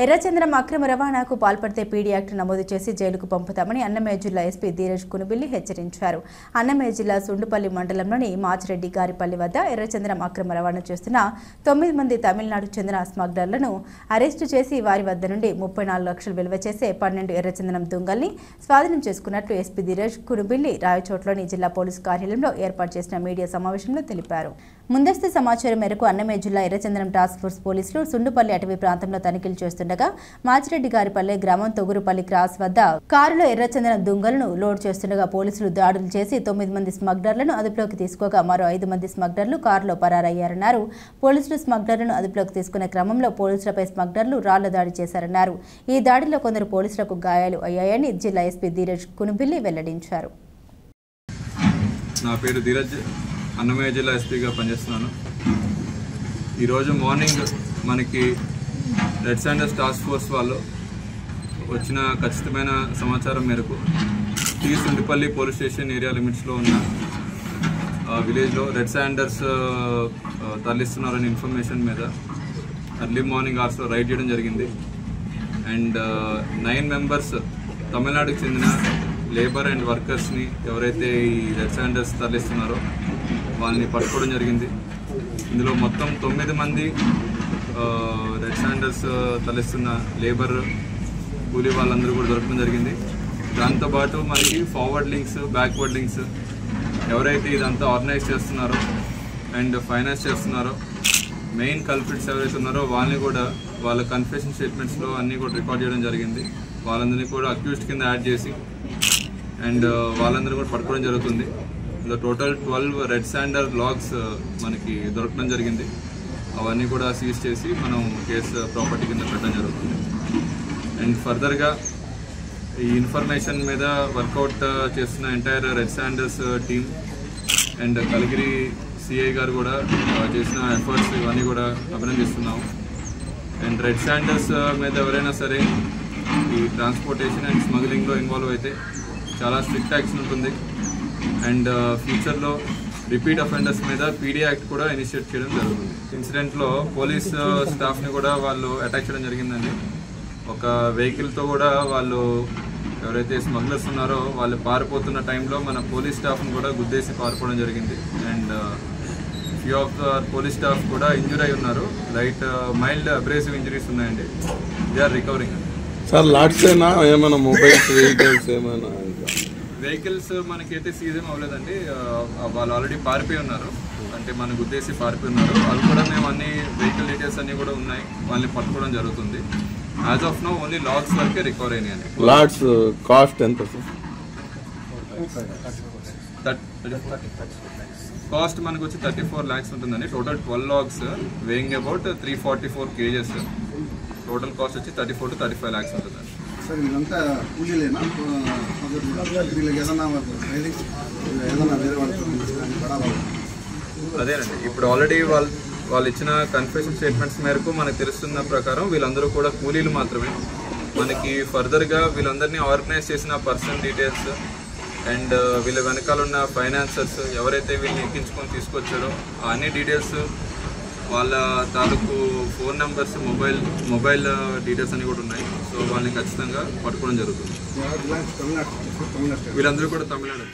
ఎర్రచంద్రం అక్రమ రవాణాకు పాల్పడితే పీడీ యాక్ట్ నమోదు చేసి జైలుకు పంపుతామని అన్నమయ్య జిల్లా ఎస్పీ ధీరజ్ కునుబిల్లి హెచ్చరించారు. అన్నమయ్య జిల్లా సుండుపల్లి మండలంలోని మాచిరెడ్డి గారిపల్లి వద్ద ఎర్రచంద్రం అక్రమ రవాణా చేస్తున్న 9 మంది తమిళనాడుకు చెందిన స్మగ్లర్లను అరెస్టు చేసి వారి వద్ద నుండి 34 లక్షలు విలువ చేసే 12 ఎర్రచందనం దుంగల్ని స్వాధీనం చేసుకున్నట్లు ఎస్పీ ధీరజ్ కునుబిల్లి రాయచోట్లోని జిల్లా పోలీసు కార్యాలయంలో ఏర్పాటు చేసిన మీడియా సమావేశంలో తెలిపారు. ముందస్తు సమాచారం మేరకు అన్నమయ్య జిల్లా ఎర్రచందనం టాస్క్ ఫోర్స్ పోలీసులు సుండుపల్లి అటవీ ప్రాంతంలో తనిఖీలు చేస్తుండగా మాచిరెడ్డి గారిపల్లి గ్రామం తొగురుపల్లి క్రాస్ వద్ద కారులో ఎర్రచందనం దుంగలను లోడ్ చేస్తుండగా పోలీసులు దాడులు చేసి 9 మంది స్మగ్లర్లను అదుపులోకి తీసుకోగా మరో 5 మంది స్మగ్లర్లు కారులో పరారయ్యారన్నారు. పోలీసులు స్మగ్లర్లను అదుపులోకి తీసుకునే క్రమంలో పోలీసులపై స్మగ్లర్లు రాళ్ల దాడి చేశారన్నారు. ఈ దాడిలో కొందరు పోలీసులకు గాయాలు అయ్యాయని జిల్లా ఎస్పీ ధీరజ్ కునుబిల్లి వెల్లడించారు. నా పేరు ధీరజ్, అన్నమయ్య జిల్లా ఎస్పీగా పనిచేస్తున్నాను. ఈరోజు మార్నింగ్ మనకి రెడ్ శాండర్స్ టాస్క్ ఫోర్స్ వాళ్ళు వచ్చిన ఖచ్చితమైన సమాచారం మేరకు సుండిపల్లి పోలీస్ స్టేషన్ ఏరియా లిమిట్స్లో ఉన్న విలేజ్లో రెడ్ శాండర్స్ తరలిస్తున్నారనే ఇన్ఫర్మేషన్ మీద ఎర్లీ మార్నింగ్ అవర్స్లో రైడ్ చేయడం జరిగింది. అండ్ 9 మెంబర్స్ తమిళనాడుకు చెందిన లేబర్ అండ్ వర్కర్స్ని ఎవరైతే ఈ రెడ్ శాండర్స్ తరలిస్తున్నారో వాళ్ళని పట్టుకోవడం జరిగింది. ఇందులో మొత్తం 9 మంది రెడ్ శాండర్స్ తరలిస్తున్న లేబర్ కూలీ వాళ్ళందరూ కూడా దొరకడం జరిగింది. దాంతోపాటు మనకి ఫార్వర్డ్ లింక్స్, బ్యాక్వర్డ్ లింక్స్ ఎవరైతే ఇదంతా ఆర్గనైజ్ చేస్తున్నారో అండ్ ఫైనాన్స్ చేస్తున్నారో మెయిన్ కల్ప్రిట్స్ ఎవరైతే ఉన్నారో వాళ్ళని కూడా వాళ్ళ కన్ఫెషన్ స్టేట్మెంట్స్లో అన్నీ కూడా రికార్డ్ చేయడం జరిగింది. వాళ్ళందరినీ కూడా అక్యూజ్డ్ కింద యాడ్ చేసి అండ్ వాళ్ళందరూ కూడా పట్టుకోవడం జరుగుతుంది. ఇందులో టోటల్ 12 రెడ్ శాండర్ లాగ్స్ మనకి దొరకడం జరిగింది. అవన్నీ కూడా సీజ్ చేసి మనం కేసు ప్రాపర్టీ కింద పెట్టడం జరుగుతుంది. అండ్ ఫర్దర్గా ఈ ఇన్ఫర్మేషన్ మీద వర్కౌట్ చేస్తున్న entire red Sanders team and Kaligiri CI గారు కూడా చేసిన ఎఫర్ట్స్ ఇవన్నీ కూడా అభినందిస్తున్నాము. అండ్ రెడ్ శాండర్స్ మీద ఎవరైనా సరే ఈ ట్రాన్స్పోర్టేషన్ అండ్ స్మగ్లింగ్లో ఇన్వాల్వ్ అయితే చాలా స్ట్రిక్ట్ యాక్షన్ ఉంటుంది. అండ్ ఫ్యూచర్లో రిపీట్ అఫెండర్స్ మీద పీడీ యాక్ట్ కూడా ఇనిషియేట్ చేయడం జరుగుతుంది. ఇన్సిడెంట్లో పోలీస్ స్టాఫ్ని కూడా వాళ్ళు అటాక్ చేయడం జరిగిందండి. ఒక వెహికల్తో కూడా వాళ్ళు ఎవరైతే స్మగ్లర్స్ ఉన్నారో వాళ్ళు పారిపోతున్న టైంలో మన పోలీస్ స్టాఫ్ని కూడా గుద్దేసి పారిపోవడం జరిగింది. And few of the police staff కూడా ఇంజూర్ అయి ఉన్నారు. మైల్డ్ అబ్రేసివ్ ఇంజరీస్ ఉన్నాయండి. They are recovering. Sir lots ఏమైనా మొబైల్స్, వెహికల్స్ ఏమైనా? వెహికల్స్ మనకైతే సీజ్ ఏం అవ్వలేదండి. వాళ్ళు ఆల్రెడీ పారిపోయి ఉన్నారు, అంటే మనకు ఉద్దేశి పారిపోయి ఉన్నారు. వాళ్ళు కూడా మేము అన్ని వెహికల్ డీటెయిల్స్ అన్నీ కూడా ఉన్నాయి, వాళ్ళని పట్టుకోవడం జరుగుతుంది. As of now only lots వరకే రికవర్ అయినాయండి. లాట్స్ కాస్ట్ ఎంత సార్? కాస్ట్ మనకు వచ్చి 34 lakhs ఉంటుందండి. Total 12 logs weighing about 344 kgs. Total cost వచ్చి 34 to 35 lakhs ఉంటుందండి. సార్ ఇదంతా కూలీలేనా? అదేనండి, ఇప్పుడు ఆల్రెడీ వాళ్ళు ఇచ్చిన కన్ఫెషన్ స్టేట్మెంట్స్ మేరకు మనకు తెలుస్తున్న ప్రకారం వీళ్ళందరూ కూడా కూలీలు మాత్రమే. మనకి ఫర్దర్గా వీళ్ళందరినీ ఆర్గనైజ్ చేసిన పర్సన్ డీటెయిల్స్ అండ్ వీళ్ళ వెనకాల ఉన్న ఫైనాన్సర్స్ ఎవరైతే వీళ్ళని ఎక్కించుకొని తీసుకొచ్చారో అన్ని డీటెయిల్స్, వాళ్ళ తాలూకు ఫోన్ నెంబర్స్, మొబైల్ డీటెయిల్స్ అన్నీ కూడా ఉన్నాయి. సో వాళ్ళని ఖచ్చితంగా పట్టుకోవడం జరుగుతుంది. వీళ్ళందరూ కూడా తమిళనాడు.